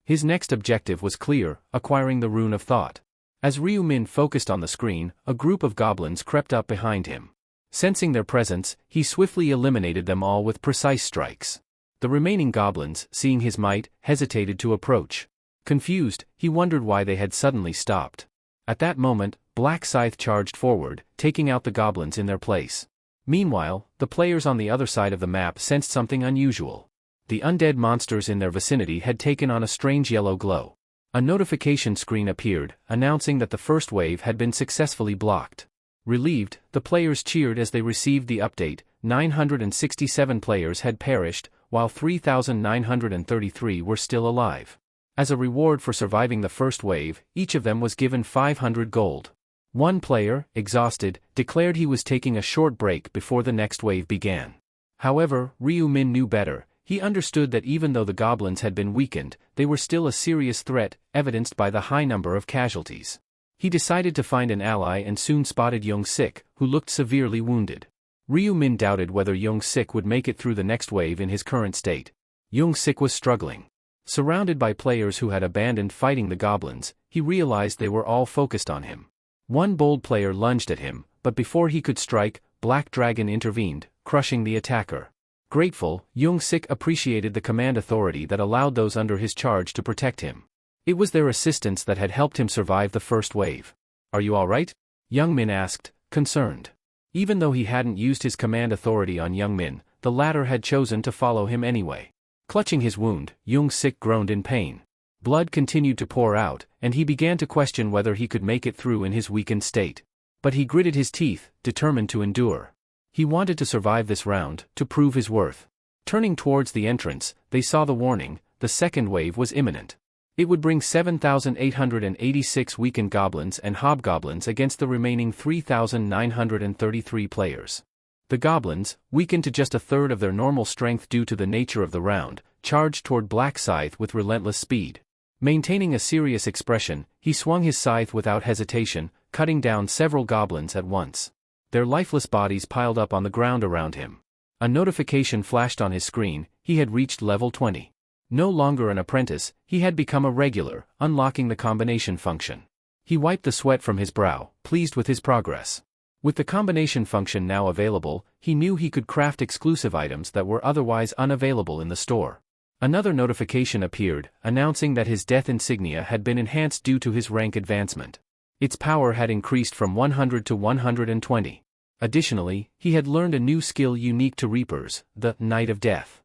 His next objective was clear: acquiring the Rune of Thought. As Ryu-min focused on the screen, a group of goblins crept up behind him. Sensing their presence, he swiftly eliminated them all with precise strikes. The remaining goblins, seeing his might, hesitated to approach. Confused, he wondered why they had suddenly stopped. At that moment, Black Scythe charged forward, taking out the goblins in their place. Meanwhile, the players on the other side of the map sensed something unusual. The undead monsters in their vicinity had taken on a strange yellow glow. A notification screen appeared, announcing that the first wave had been successfully blocked. Relieved, the players cheered as they received the update. 967 players had perished, while 3,933 were still alive. As a reward for surviving the first wave, each of them was given 500 gold. One player, exhausted, declared he was taking a short break before the next wave began. However, Ryu-min knew better. He understood that even though the goblins had been weakened, they were still a serious threat, evidenced by the high number of casualties. He decided to find an ally and soon spotted Young-sik, who looked severely wounded. Ryu-min doubted whether Young-sik would make it through the next wave in his current state. Young-sik was struggling. Surrounded by players who had abandoned fighting the goblins, he realized they were all focused on him. One bold player lunged at him, but before he could strike, Black Dragon intervened, crushing the attacker. Grateful, Young-sik appreciated the command authority that allowed those under his charge to protect him. It was their assistance that had helped him survive the first wave. "Are you all right?" Young-min asked, concerned. Even though he hadn't used his command authority on Young-min, the latter had chosen to follow him anyway. Clutching his wound, Young-sik groaned in pain. Blood continued to pour out, and he began to question whether he could make it through in his weakened state. But he gritted his teeth, determined to endure. He wanted to survive this round, to prove his worth. Turning towards the entrance, they saw the warning: the second wave was imminent. It would bring 7,886 weakened goblins and hobgoblins against the remaining 3,933 players. The goblins, weakened to just a third of their normal strength due to the nature of the round, charged toward Black Scythe with relentless speed. Maintaining a serious expression, he swung his scythe without hesitation, cutting down several goblins at once. Their lifeless bodies piled up on the ground around him. A notification flashed on his screen: he had reached level 20. No longer an apprentice, he had become a regular, unlocking the combination function. He wiped the sweat from his brow, pleased with his progress. With the combination function now available, he knew he could craft exclusive items that were otherwise unavailable in the store. Another notification appeared, announcing that his death insignia had been enhanced due to his rank advancement. Its power had increased from 100 to 120. Additionally, he had learned a new skill unique to Reapers, the Night of Death.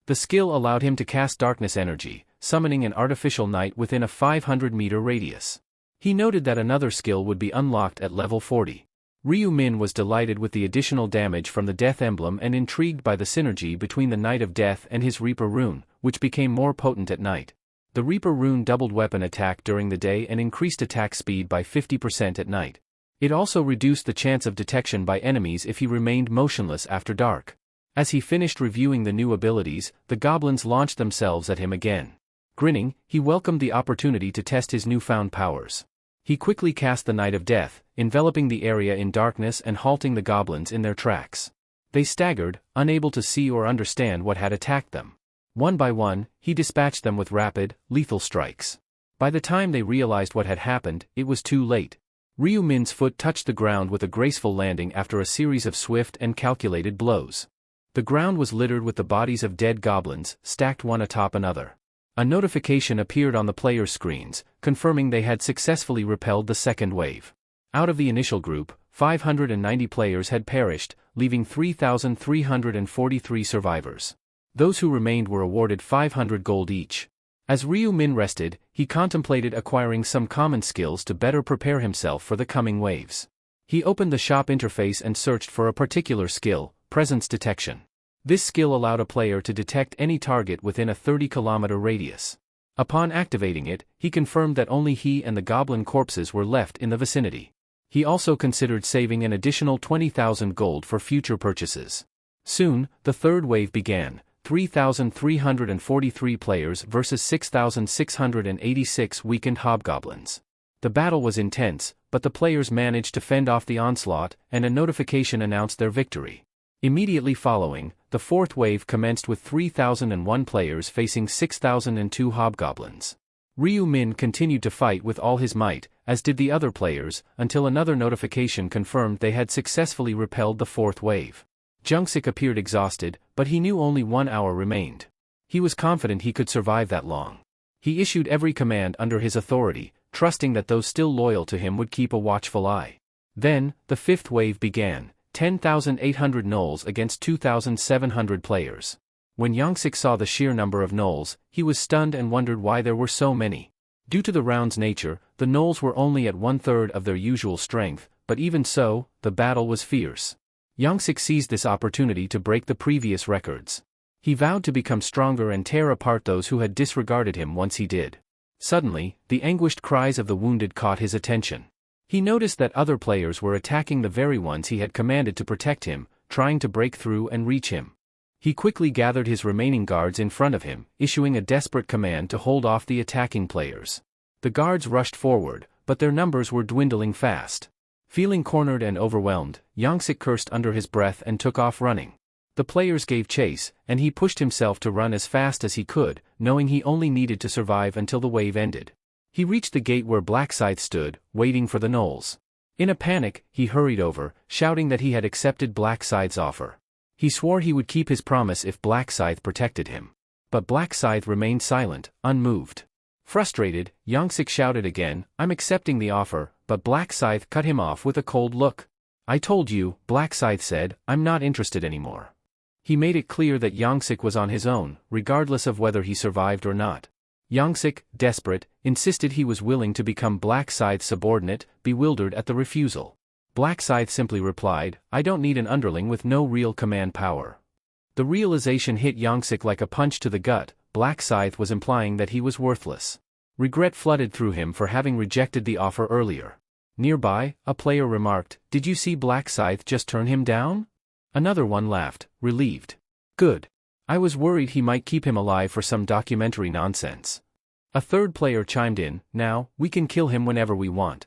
The skill allowed him to cast darkness energy, summoning an artificial night within a 500-meter radius. He noted that another skill would be unlocked at level 40. Ryu-min was delighted with the additional damage from the Death Emblem and intrigued by the synergy between the Night of Death and his Reaper rune, which became more potent at night. The Reaper rune doubled weapon attack during the day and increased attack speed by 50% at night. It also reduced the chance of detection by enemies if he remained motionless after dark. As he finished reviewing the new abilities, the goblins launched themselves at him again. Grinning, he welcomed the opportunity to test his newfound powers. He quickly cast the Night of Death, enveloping the area in darkness and halting the goblins in their tracks. They staggered, unable to see or understand what had attacked them. One by one, he dispatched them with rapid, lethal strikes. By the time they realized what had happened, it was too late. Ryu-min's foot touched the ground with a graceful landing after a series of swift and calculated blows. The ground was littered with the bodies of dead goblins, stacked one atop another. A notification appeared on the players' screens, confirming they had successfully repelled the second wave. Out of the initial group, 590 players had perished, leaving 3,343 survivors. Those who remained were awarded 500 gold each. As Ryu-min rested, he contemplated acquiring some common skills to better prepare himself for the coming waves. He opened the shop interface and searched for a particular skill: presence detection. This skill allowed a player to detect any target within a 30-kilometer radius. Upon activating it, he confirmed that only he and the goblin corpses were left in the vicinity. He also considered saving an additional 20,000 gold for future purchases. Soon, the third wave began: 3,343 players versus 6,686 weakened hobgoblins. The battle was intense, but the players managed to fend off the onslaught, and a notification announced their victory. Immediately following, the fourth wave commenced with 3,001 players facing 6,002 hobgoblins. Ryu Min continued to fight with all his might, as did the other players, until another notification confirmed they had successfully repelled the fourth wave. Jungsik appeared exhausted, but he knew only 1 hour remained. He was confident he could survive that long. He issued every command under his authority, trusting that those still loyal to him would keep a watchful eye. Then, the fifth wave began, 10,800 gnolls against 2,700 players. When Jungsik saw the sheer number of gnolls, he was stunned and wondered why there were so many. Due to the round's nature, the gnolls were only at 1/3 of their usual strength, but even so, the battle was fierce. Jungsik seized this opportunity to break the previous records. He vowed to become stronger and tear apart those who had disregarded him once he did. Suddenly, the anguished cries of the wounded caught his attention. He noticed that other players were attacking the very ones he had commanded to protect him, trying to break through and reach him. He quickly gathered his remaining guards in front of him, issuing a desperate command to hold off the attacking players. The guards rushed forward, but their numbers were dwindling fast. Feeling cornered and overwhelmed, Jungsik cursed under his breath and took off running. The players gave chase, and he pushed himself to run as fast as he could, knowing he only needed to survive until the wave ended. He reached the gate where Black Scythe stood, waiting for the gnolls. In a panic, he hurried over, shouting that he had accepted Black Scythe's offer. He swore he would keep his promise if Black Scythe protected him. But Black Scythe remained silent, unmoved. Frustrated, Jungsik shouted again, "I'm accepting the offer," but Black Scythe cut him off with a cold look. "I told you," Black Scythe said, "I'm not interested anymore." He made it clear that Jungsik was on his own, regardless of whether he survived or not. Jungsik, desperate, insisted he was willing to become Black Scythe's subordinate, bewildered at the refusal. Black Scythe simply replied, "I don't need an underling with no real command power." The realization hit Jungsik like a punch to the gut. Black Scythe was implying that he was worthless. Regret flooded through him for having rejected the offer earlier. Nearby, a player remarked, "Did you see Black Scythe just turn him down?" Another one laughed, relieved. "Good. I was worried he might keep him alive for some documentary nonsense." A third player chimed in, "Now, we can kill him whenever we want."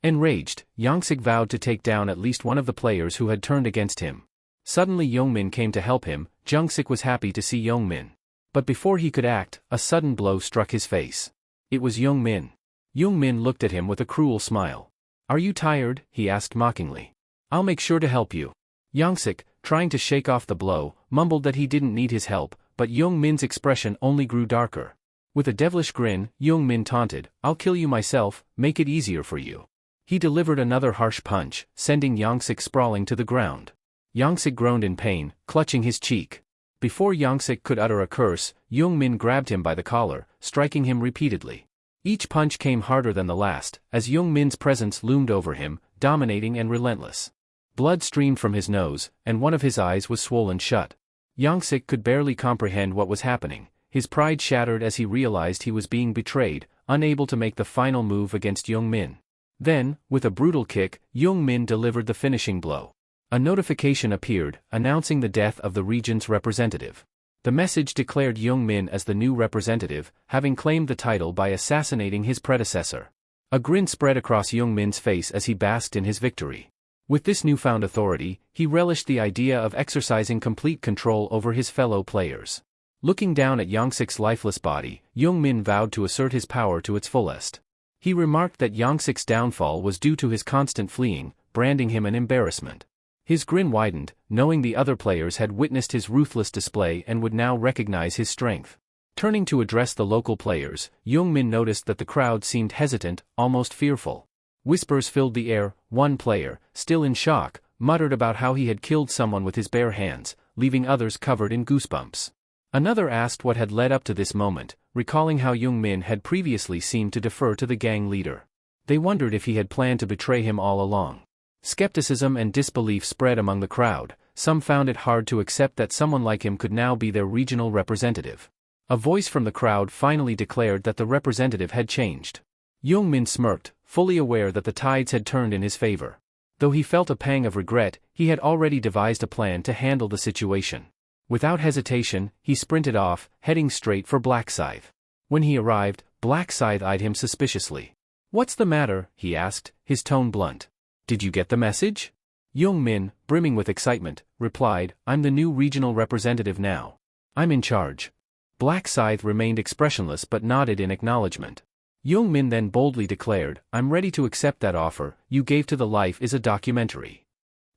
Enraged, Jungsik vowed to take down at least one of the players who had turned against him. Suddenly Youngmin came to help him. Jungsik was happy to see Youngmin. But before he could act, a sudden blow struck his face. It was Youngmin. Youngmin looked at him with a cruel smile. "Are you tired?" he asked mockingly. "I'll make sure to help you." Jungsik, trying to shake off the blow, mumbled that he didn't need his help, but Youngmin's expression only grew darker. With a devilish grin, Youngmin taunted, "I'll kill you myself, make it easier for you." He delivered another harsh punch, sending Jungsik sprawling to the ground. Jungsik groaned in pain, clutching his cheek. Before Jungsik could utter a curse, Youngmin grabbed him by the collar, striking him repeatedly. Each punch came harder than the last, as Youngmin's presence loomed over him, dominating and relentless. Blood streamed from his nose, and one of his eyes was swollen shut. Jungsik could barely comprehend what was happening. His pride shattered as he realized he was being betrayed, unable to make the final move against Youngmin. Then, with a brutal kick, Youngmin delivered the finishing blow. A notification appeared, announcing the death of the region's representative. The message declared Youngmin as the new representative, having claimed the title by assassinating his predecessor. A grin spread across Youngmin's face as he basked in his victory. With this newfound authority, he relished the idea of exercising complete control over his fellow players. Looking down at Jungsik's lifeless body, Youngmin vowed to assert his power to its fullest. He remarked that Jungsik's downfall was due to his constant fleeing, branding him an embarrassment. His grin widened, knowing the other players had witnessed his ruthless display and would now recognize his strength. Turning to address the local players, Youngmin noticed that the crowd seemed hesitant, almost fearful. Whispers filled the air. One player, still in shock, muttered about how he had killed someone with his bare hands, leaving others covered in goosebumps. Another asked what had led up to this moment, recalling how Youngmin had previously seemed to defer to the gang leader. They wondered if he had planned to betray him all along. Skepticism and disbelief spread among the crowd. Some found it hard to accept that someone like him could now be their regional representative. A voice from the crowd finally declared that the representative had changed. Youngmin smirked, fully aware that the tides had turned in his favor. Though he felt a pang of regret, he had already devised a plan to handle the situation. Without hesitation, he sprinted off, heading straight for Black Scythe. When he arrived, Black Scythe eyed him suspiciously. "What's the matter?" he asked, his tone blunt. "Did you get the message?" Youngmin, brimming with excitement, replied, "I'm the new regional representative now. I'm in charge." Black Scythe remained expressionless but nodded in acknowledgement. Young Min then boldly declared, I'm ready to accept that offer you gave to the life is a documentary.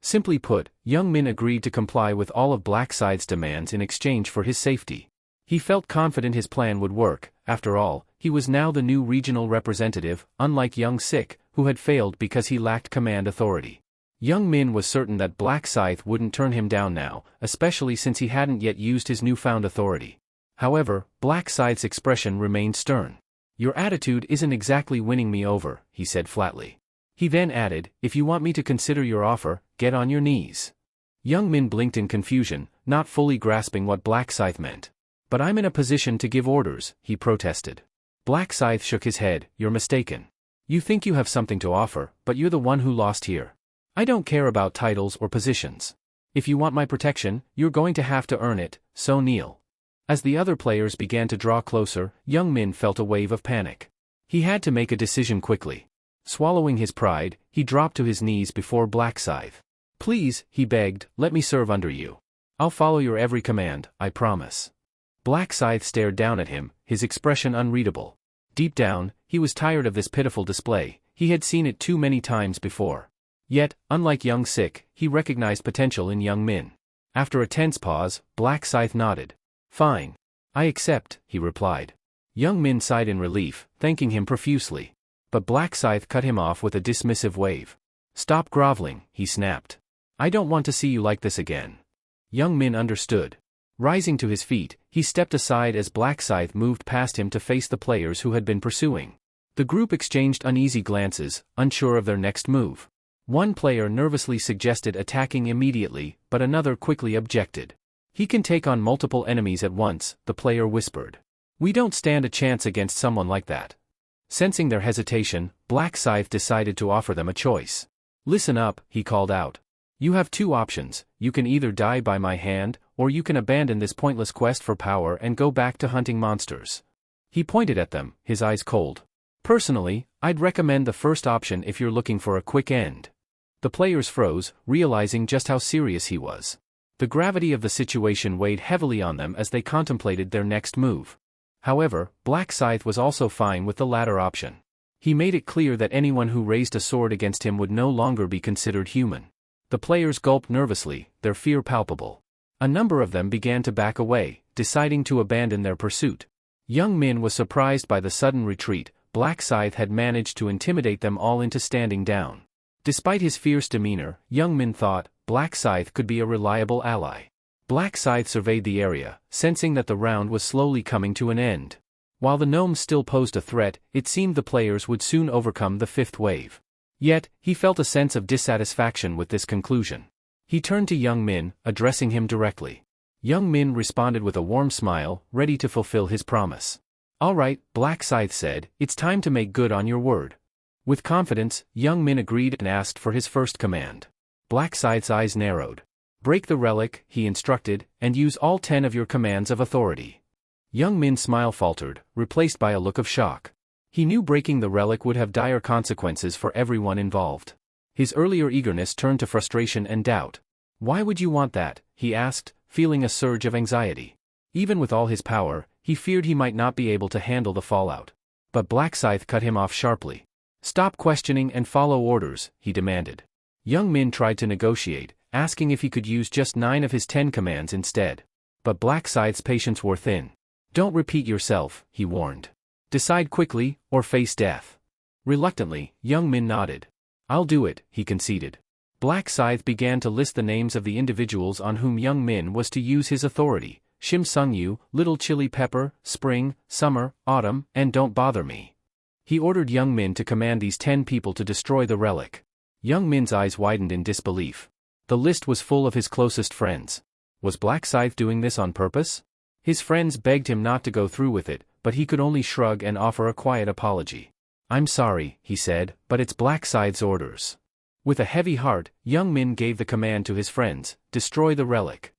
Simply put, Young Min agreed to comply with all of Black Scythe's demands in exchange for his safety. He felt confident his plan would work. After all, he was now the new regional representative, unlike Young Sik, who had failed because he lacked command authority. Young Min was certain that Black Scythe wouldn't turn him down now, especially since he hadn't yet used his newfound authority. However, Black Scythe's expression remained stern. Your attitude isn't exactly winning me over, he said flatly. He then added, if you want me to consider your offer, get on your knees. Young Min blinked in confusion, not fully grasping what Black Scythe meant. But I'm in a position to give orders, he protested. Black Scythe shook his head, you're mistaken. You think you have something to offer, but you're the one who lost here. I don't care about titles or positions. If you want my protection, you're going to have to earn it, so kneel. As the other players began to draw closer, Young Min felt a wave of panic. He had to make a decision quickly. Swallowing his pride, he dropped to his knees before Black Scythe. Please, he begged, let me serve under you. I'll follow your every command, I promise. Black Scythe stared down at him, his expression unreadable. Deep down, he was tired of this pitiful display, he had seen it too many times before. Yet, unlike Young Sik, he recognized potential in Young Min. After a tense pause, Black Scythe nodded. Fine. I accept, he replied. Young Min sighed in relief, thanking him profusely. But Black Scythe cut him off with a dismissive wave. Stop groveling, he snapped. I don't want to see you like this again. Young Min understood. Rising to his feet, he stepped aside as Black Scythe moved past him to face the players who had been pursuing. The group exchanged uneasy glances, unsure of their next move. One player nervously suggested attacking immediately, but another quickly objected. He can take on multiple enemies at once, the player whispered. We don't stand a chance against someone like that. Sensing their hesitation, Black Scythe decided to offer them a choice. Listen up, he called out. You have two options, you can either die by my hand, or you can abandon this pointless quest for power and go back to hunting monsters. He pointed at them, his eyes cold. Personally, I'd recommend the first option if you're looking for a quick end. The players froze, realizing just how serious he was. The gravity of the situation weighed heavily on them as they contemplated their next move. However, Black Scythe was also fine with the latter option. He made it clear that anyone who raised a sword against him would no longer be considered human. The players gulped nervously, their fear palpable. A number of them began to back away, deciding to abandon their pursuit. Young Min was surprised by the sudden retreat. Black Scythe had managed to intimidate them all into standing down. Despite his fierce demeanor, Young Min thought, Black Scythe could be a reliable ally. Black Scythe surveyed the area, sensing that the round was slowly coming to an end. While the gnomes still posed a threat, it seemed the players would soon overcome the fifth wave. Yet, he felt a sense of dissatisfaction with this conclusion. He turned to Young Min, addressing him directly. Young Min responded with a warm smile, ready to fulfill his promise. All right, Black Scythe said, it's time to make good on your word. With confidence, Young Min agreed and asked for his first command. Black Scythe's eyes narrowed. Break the relic, he instructed, and use all 10 of your commands of authority. Young Min's smile faltered, replaced by a look of shock. He knew breaking the relic would have dire consequences for everyone involved. His earlier eagerness turned to frustration and doubt. Why would you want that? He asked, feeling a surge of anxiety. Even with all his power, he feared he might not be able to handle the fallout. But Black Scythe cut him off sharply. Stop questioning and follow orders, he demanded. Young Min tried to negotiate, asking if he could use just 9 of his 10 commands instead. But Black Scythe's patience wore thin. Don't repeat yourself, he warned. Decide quickly, or face death. Reluctantly, Young Min nodded. I'll do it, he conceded. Black Scythe began to list the names of the individuals on whom Young Min was to use his authority. Shim Sung Yu, Little Chili Pepper, Spring, Summer, Autumn, and Don't Bother Me. He ordered Young Min to command these 10 people to destroy the relic. Young Min's eyes widened in disbelief. The list was full of his closest friends. Was Black Scythe doing this on purpose? His friends begged him not to go through with it, but he could only shrug and offer a quiet apology. I'm sorry, he said, but it's Black Scythe's orders. With a heavy heart, Young Min gave the command to his friends, destroy the relic.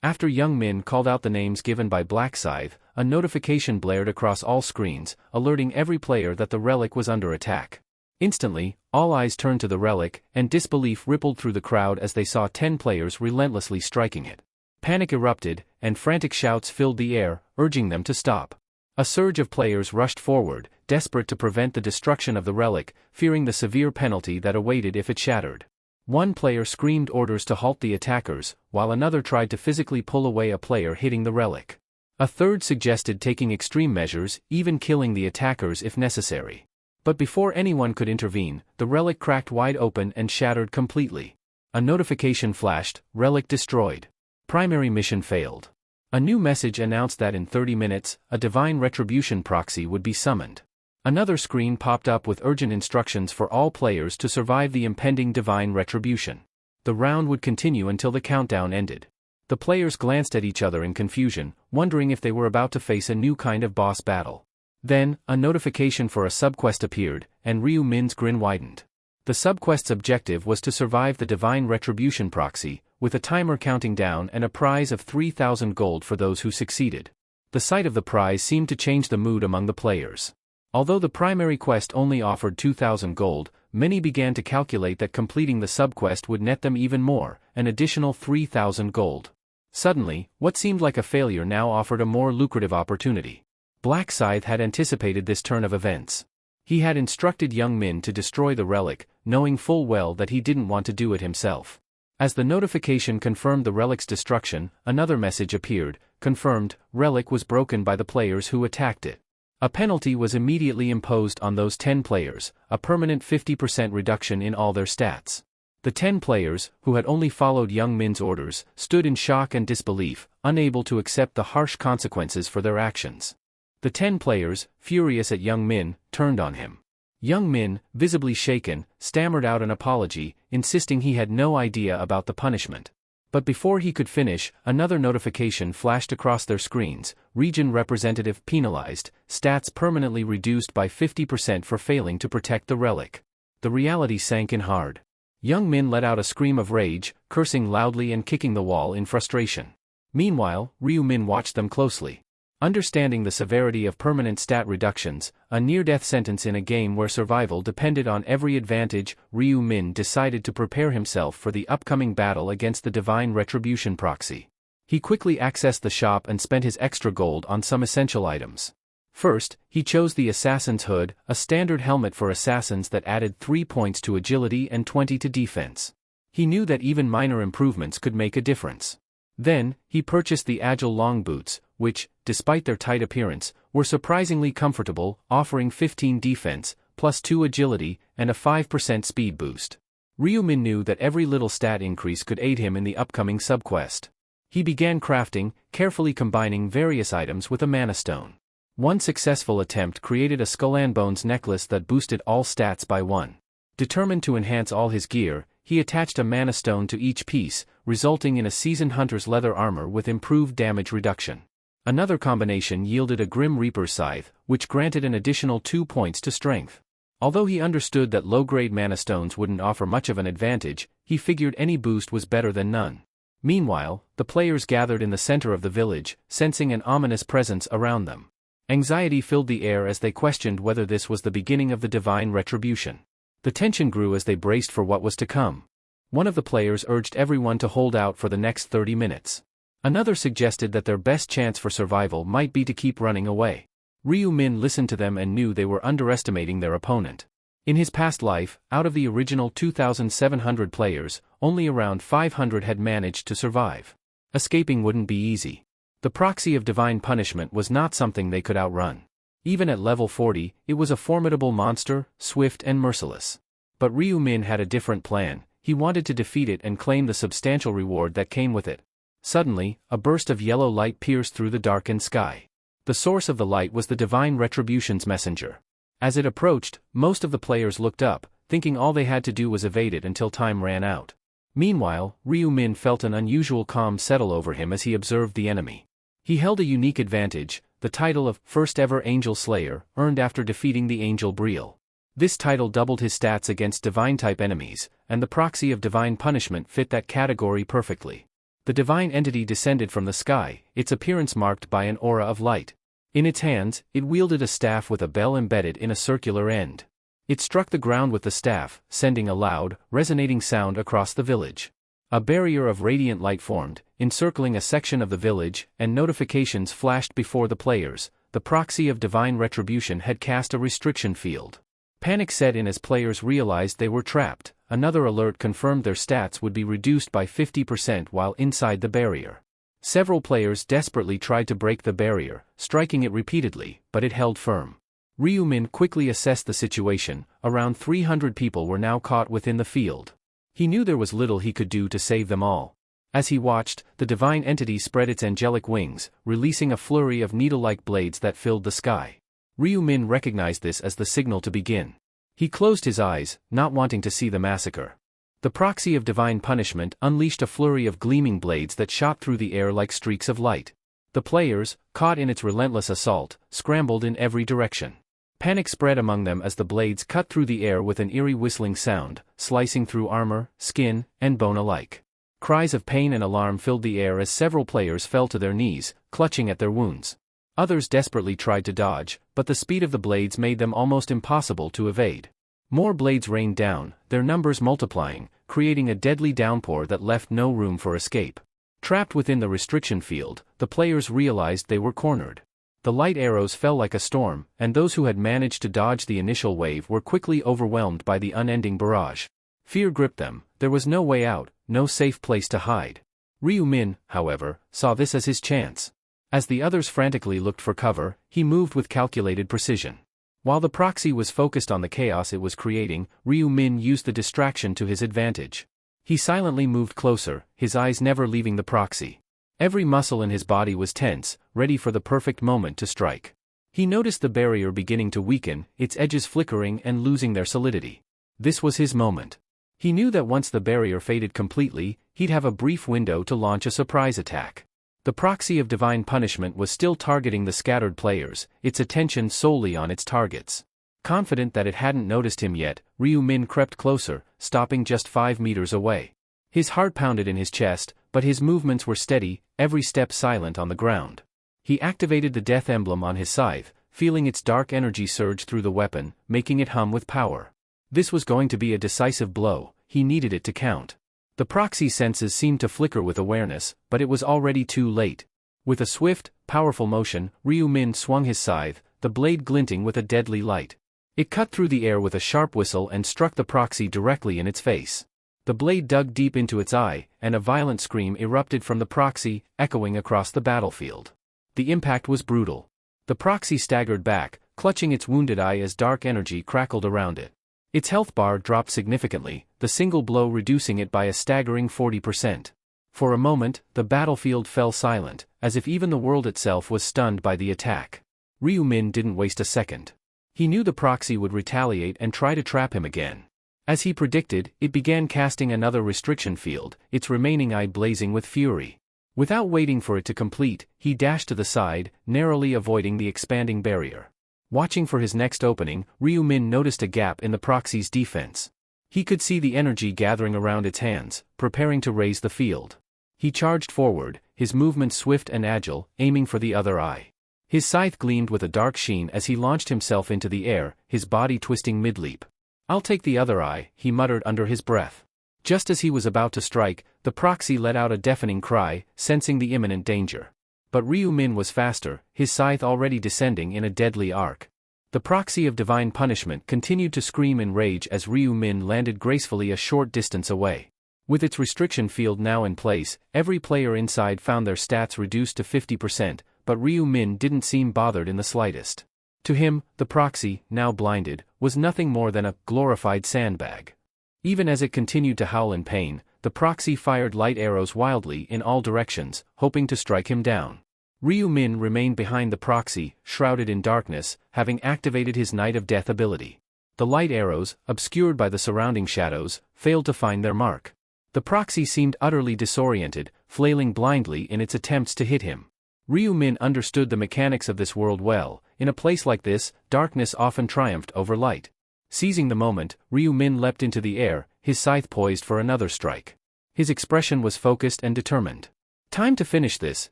After Young Min called out the names given by Black Scythe, a notification blared across all screens, alerting every player that the relic was under attack. Instantly, all eyes turned to the relic, and disbelief rippled through the crowd as they saw 10 players relentlessly striking it. Panic erupted, and frantic shouts filled the air, urging them to stop. A surge of players rushed forward, desperate to prevent the destruction of the relic, fearing the severe penalty that awaited if it shattered. One player screamed orders to halt the attackers, while another tried to physically pull away a player hitting the relic. A third suggested taking extreme measures, even killing the attackers if necessary. But before anyone could intervene, the relic cracked wide open and shattered completely. A notification flashed, "Relic destroyed. Primary mission failed." A new message announced that in 30 minutes, a divine retribution proxy would be summoned. Another screen popped up with urgent instructions for all players to survive the impending divine retribution. The round would continue until the countdown ended. The players glanced at each other in confusion, wondering if they were about to face a new kind of boss battle. Then, a notification for a subquest appeared, and Ryu Min's grin widened. The subquest's objective was to survive the divine retribution proxy, with a timer counting down and a prize of 3,000 gold for those who succeeded. The sight of the prize seemed to change the mood among the players. Although the primary quest only offered 2,000 gold, many began to calculate that completing the subquest would net them even more, an additional 3,000 gold. Suddenly, what seemed like a failure now offered a more lucrative opportunity. Black Scythe had anticipated this turn of events. He had instructed young Min to destroy the relic, knowing full well that he didn't want to do it himself. As the notification confirmed the relic's destruction, another message appeared, confirmed, relic was broken by the players who attacked it. A penalty was immediately imposed on those 10 players, a permanent 50% reduction in all their stats. The 10 players, who had only followed young Min's orders, stood in shock and disbelief, unable to accept the harsh consequences for their actions. The 10 players, furious at young Min, turned on him. Young Min, visibly shaken, stammered out an apology, insisting he had no idea about the punishment. But before he could finish, another notification flashed across their screens: region representative penalized, stats permanently reduced by 50% for failing to protect the relic. The reality sank in hard. Young Min let out a scream of rage, cursing loudly and kicking the wall in frustration. Meanwhile, Ryu Min watched them closely. Understanding the severity of permanent stat reductions, a near-death sentence in a game where survival depended on every advantage, Ryu Min decided to prepare himself for the upcoming battle against the divine retribution proxy. He quickly accessed the shop and spent his extra gold on some essential items. First, he chose the Assassin's Hood, a standard helmet for assassins that added 3 points to agility and 20 to defense. He knew that even minor improvements could make a difference. Then, he purchased the Agile long boots, which, despite their tight appearance, were surprisingly comfortable, offering 15 defense, plus 2 agility, and a 5% speed boost. Ryu Min knew that every little stat increase could aid him in the upcoming subquest. He began crafting, carefully combining various items with a mana stone. One successful attempt created a skull and bones necklace that boosted all stats by 1. Determined to enhance all his gear, he attached a mana stone to each piece, resulting in a seasoned hunter's leather armor with improved damage reduction. Another combination yielded a Grim Reaper's scythe, which granted an additional 2 points to strength. Although he understood that low-grade mana stones wouldn't offer much of an advantage, he figured any boost was better than none. Meanwhile, the players gathered in the center of the village, sensing an ominous presence around them. Anxiety filled the air as they questioned whether this was the beginning of the divine retribution. The tension grew as they braced for what was to come. One of the players urged everyone to hold out for the next 30 minutes. Another suggested that their best chance for survival might be to keep running away. Ryu Min listened to them and knew they were underestimating their opponent. In his past life, out of the original 2,700 players, only around 500 had managed to survive. Escaping wouldn't be easy. The proxy of divine punishment was not something they could outrun. Even at level 40, it was a formidable monster, swift and merciless. But Ryu Min had a different plan. He wanted to defeat it and claim the substantial reward that came with it. Suddenly, a burst of yellow light pierced through the darkened sky. The source of the light was the divine retribution's messenger. As it approached, most of the players looked up, thinking all they had to do was evade it until time ran out. Meanwhile, Ryu Min felt an unusual calm settle over him as he observed the enemy. He held a unique advantage, the title of First Ever Angel Slayer, earned after defeating the Angel Brielle. This title doubled his stats against divine-type enemies, and the proxy of divine punishment fit that category perfectly. The divine entity descended from the sky, its appearance marked by an aura of light. In its hands, it wielded a staff with a bell embedded in a circular end. It struck the ground with the staff, sending a loud, resonating sound across the village. A barrier of radiant light formed, encircling a section of the village, and notifications flashed before the players. the proxy of divine retribution had cast a restriction field. Panic set in as players realized they were trapped. Another alert confirmed their stats would be reduced by 50% while inside the barrier. Several players desperately tried to break the barrier, striking it repeatedly, but it held firm. Ryu-min quickly assessed the situation. Around 300 people were now caught within the field. He knew there was little he could do to save them all. As he watched, the divine entity spread its angelic wings, releasing a flurry of needle-like blades that filled the sky. Ryu-min recognized this as the signal to begin. He closed his eyes, not wanting to see the massacre. The proxy of divine punishment unleashed a flurry of gleaming blades that shot through the air like streaks of light. The players, caught in its relentless assault, scrambled in every direction. Panic spread among them as the blades cut through the air with an eerie whistling sound, slicing through armor, skin, and bone alike. Cries of pain and alarm filled the air as several players fell to their knees, clutching at their wounds. Others desperately tried to dodge, but the speed of the blades made them almost impossible to evade. More blades rained down, their numbers multiplying, creating a deadly downpour that left no room for escape. Trapped within the restriction field, the players realized they were cornered. The light arrows fell like a storm, and those who had managed to dodge the initial wave were quickly overwhelmed by the unending barrage. Fear gripped them. There was no way out, no safe place to hide. Ryu-min, however, saw this as his chance. As the others frantically looked for cover, he moved with calculated precision. While the proxy was focused on the chaos it was creating, Ryu-min used the distraction to his advantage. He silently moved closer, his eyes never leaving the proxy. Every muscle in his body was tense, ready for the perfect moment to strike. He noticed the barrier beginning to weaken, its edges flickering and losing their solidity. This was his moment. He knew that once the barrier faded completely, he'd have a brief window to launch a surprise attack. The proxy of divine punishment was still targeting the scattered players, its attention solely on its targets. Confident that it hadn't noticed him yet, Ryu-min crept closer, stopping just 5 meters away. His heart pounded in his chest, but his movements were steady, every step silent on the ground. He activated the death emblem on his scythe, feeling its dark energy surge through the weapon, making it hum with power. This was going to be a decisive blow, he needed it to count. The proxy's senses seemed to flicker with awareness, but it was already too late. With a swift, powerful motion, Ryu-min swung his scythe, the blade glinting with a deadly light. It cut through the air with a sharp whistle and struck the proxy directly in its face. The blade dug deep into its eye, and a violent scream erupted from the proxy, echoing across the battlefield. The impact was brutal. The proxy staggered back, clutching its wounded eye as dark energy crackled around it. Its health bar dropped significantly, the single blow reducing it by a staggering 40%. For a moment, the battlefield fell silent, as if even the world itself was stunned by the attack. Ryu-min didn't waste a second. He knew the proxy would retaliate and try to trap him again. As he predicted, it began casting another restriction field, its remaining eye blazing with fury. Without waiting for it to complete, he dashed to the side, narrowly avoiding the expanding barrier. Watching for his next opening, Ryu-min noticed a gap in the proxy's defense. He could see the energy gathering around its hands, preparing to raise the field. He charged forward, his movements swift and agile, aiming for the other eye. His scythe gleamed with a dark sheen as he launched himself into the air, his body twisting mid-leap. "I'll take the other eye," he muttered under his breath. Just as he was about to strike, the proxy let out a deafening cry, sensing the imminent danger. But Ryu-min was faster, his scythe already descending in a deadly arc. The proxy of divine punishment continued to scream in rage as Ryu-min landed gracefully a short distance away. With its restriction field now in place, every player inside found their stats reduced to 50%, but Ryu-min didn't seem bothered in the slightest. To him, the proxy, now blinded, was nothing more than a glorified sandbag. Even as it continued to howl in pain, the proxy fired light arrows wildly in all directions, hoping to strike him down. Ryu-min remained behind the proxy, shrouded in darkness, having activated his Night of Death ability. The light arrows, obscured by the surrounding shadows, failed to find their mark. The proxy seemed utterly disoriented, flailing blindly in its attempts to hit him. Ryu-min understood the mechanics of this world well. In a place like this, darkness often triumphed over light. Seizing the moment, Ryu-min leapt into the air, his scythe poised for another strike. His expression was focused and determined. "Time to finish this,"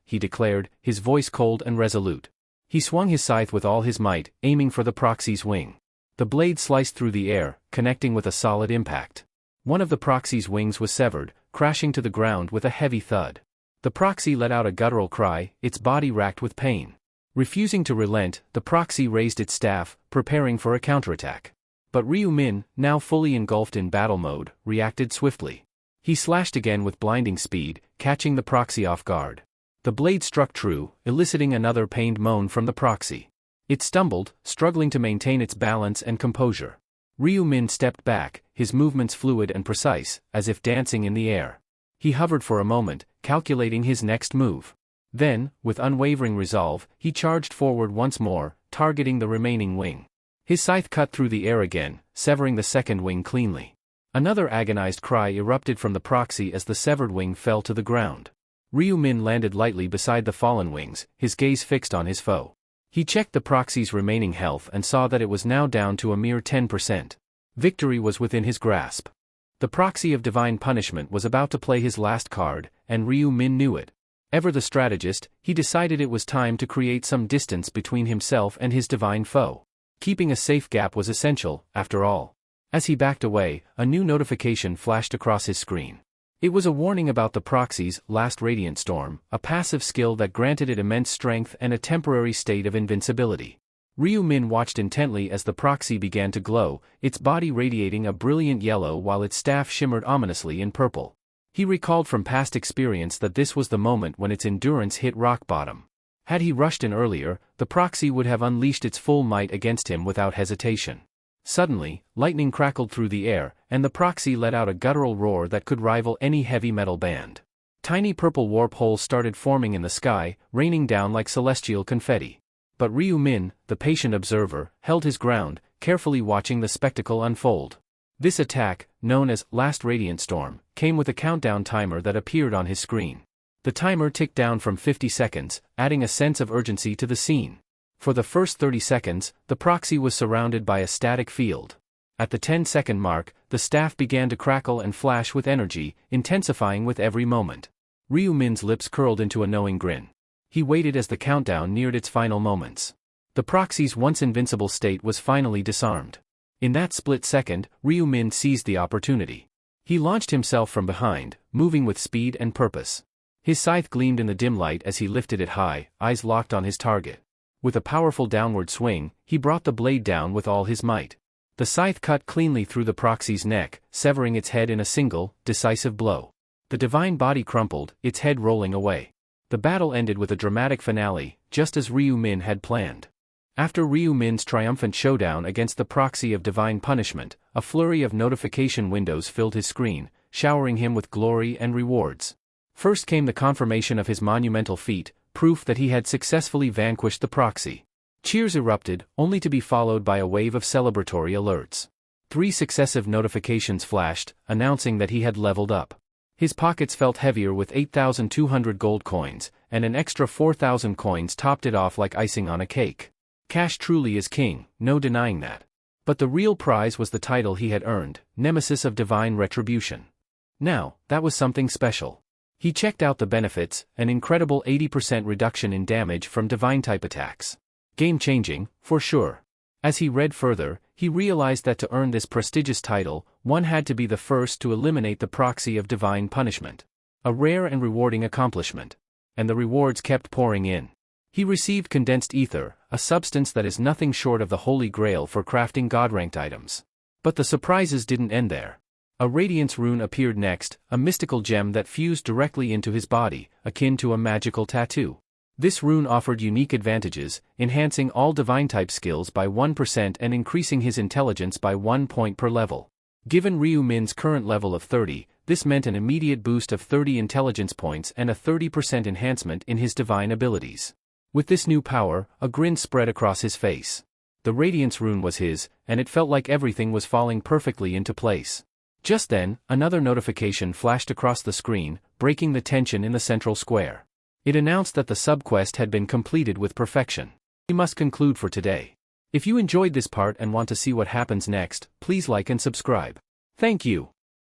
he declared, his voice cold and resolute. He swung his scythe with all his might, aiming for the proxy's wing. The blade sliced through the air, connecting with a solid impact. One of the proxy's wings was severed, crashing to the ground with a heavy thud. The proxy let out a guttural cry, its body racked with pain. Refusing to relent, the proxy raised its staff, preparing for a counterattack. But Ryu Min, now fully engulfed in battle mode, reacted swiftly. He slashed again with blinding speed, catching the proxy off guard. The blade struck true, eliciting another pained moan from the proxy. It stumbled, struggling to maintain its balance and composure. Ryu Min stepped back, his movements fluid and precise, as if dancing in the air. He hovered for a moment, calculating his next move. Then, with unwavering resolve, he charged forward once more, targeting the remaining wing. His scythe cut through the air again, severing the second wing cleanly. Another agonized cry erupted from the proxy as the severed wing fell to the ground. Ryu Min landed lightly beside the fallen wings, his gaze fixed on his foe. He checked the proxy's remaining health and saw that it was now down to a mere 10%. Victory was within his grasp. The proxy of divine punishment was about to play his last card, and Ryu Min knew it. Ever the strategist, he decided it was time to create some distance between himself and his divine foe. Keeping a safe gap was essential, after all. As he backed away, a new notification flashed across his screen. It was a warning about the proxy's last radiant storm, a passive skill that granted it immense strength and a temporary state of invincibility. Ryu Min watched intently as the proxy began to glow, its body radiating a brilliant yellow while its staff shimmered ominously in purple. He recalled from past experience that this was the moment when its endurance hit rock bottom. Had he rushed in earlier, the proxy would have unleashed its full might against him without hesitation. Suddenly, lightning crackled through the air, and the proxy let out a guttural roar that could rival any heavy metal band. Tiny purple warp holes started forming in the sky, raining down like celestial confetti. But Ryu Min, the patient observer, held his ground, carefully watching the spectacle unfold. This attack, known as Last Radiant Storm, came with a countdown timer that appeared on his screen. The timer ticked down from 50 seconds, adding a sense of urgency to the scene. For the first 30 seconds, the proxy was surrounded by a static field. At the 10-second mark, the staff began to crackle and flash with energy, intensifying with every moment. Ryu Min's lips curled into a knowing grin. He waited as the countdown neared its final moments. The proxy's once invincible state was finally disarmed. In that split second, Ryu Min seized the opportunity. He launched himself from behind, moving with speed and purpose. His scythe gleamed in the dim light as he lifted it high, eyes locked on his target. With a powerful downward swing, he brought the blade down with all his might. The scythe cut cleanly through the proxy's neck, severing its head in a single, decisive blow. The divine body crumpled, its head rolling away. The battle ended with a dramatic finale, just as Ryu Min had planned. After Ryu Min's triumphant showdown against the proxy of divine punishment, a flurry of notification windows filled his screen, showering him with glory and rewards. First came the confirmation of his monumental feat, proof that he had successfully vanquished the proxy. Cheers erupted, only to be followed by a wave of celebratory alerts. 3 successive notifications flashed, announcing that he had leveled up. His pockets felt heavier with 8,200 gold coins, and an extra 4,000 coins topped it off like icing on a cake. Cash truly is king, no denying that. But the real prize was the title he had earned, Nemesis of Divine Retribution. Now, that was something special. He checked out the benefits, an incredible 80% reduction in damage from divine-type attacks. Game-changing, for sure. As he read further, he realized that to earn this prestigious title, one had to be the first to eliminate the proxy of divine punishment. A rare and rewarding accomplishment. And the rewards kept pouring in. He received condensed ether, a substance that is nothing short of the holy grail for crafting god-ranked items. But the surprises didn't end there. A radiance rune appeared next, a mystical gem that fused directly into his body, akin to a magical tattoo. This rune offered unique advantages, enhancing all divine-type skills by 1% and increasing his intelligence by 1 point per level. Given Ryu Min's current level of 30, this meant an immediate boost of 30 intelligence points and a 30% enhancement in his divine abilities. With this new power, a grin spread across his face. The radiance rune was his, and it felt like everything was falling perfectly into place. Just then, another notification flashed across the screen, breaking the tension in the central square. It announced that the subquest had been completed with perfection. We must conclude for today. If you enjoyed this part and want to see what happens next, please like and subscribe. Thank you.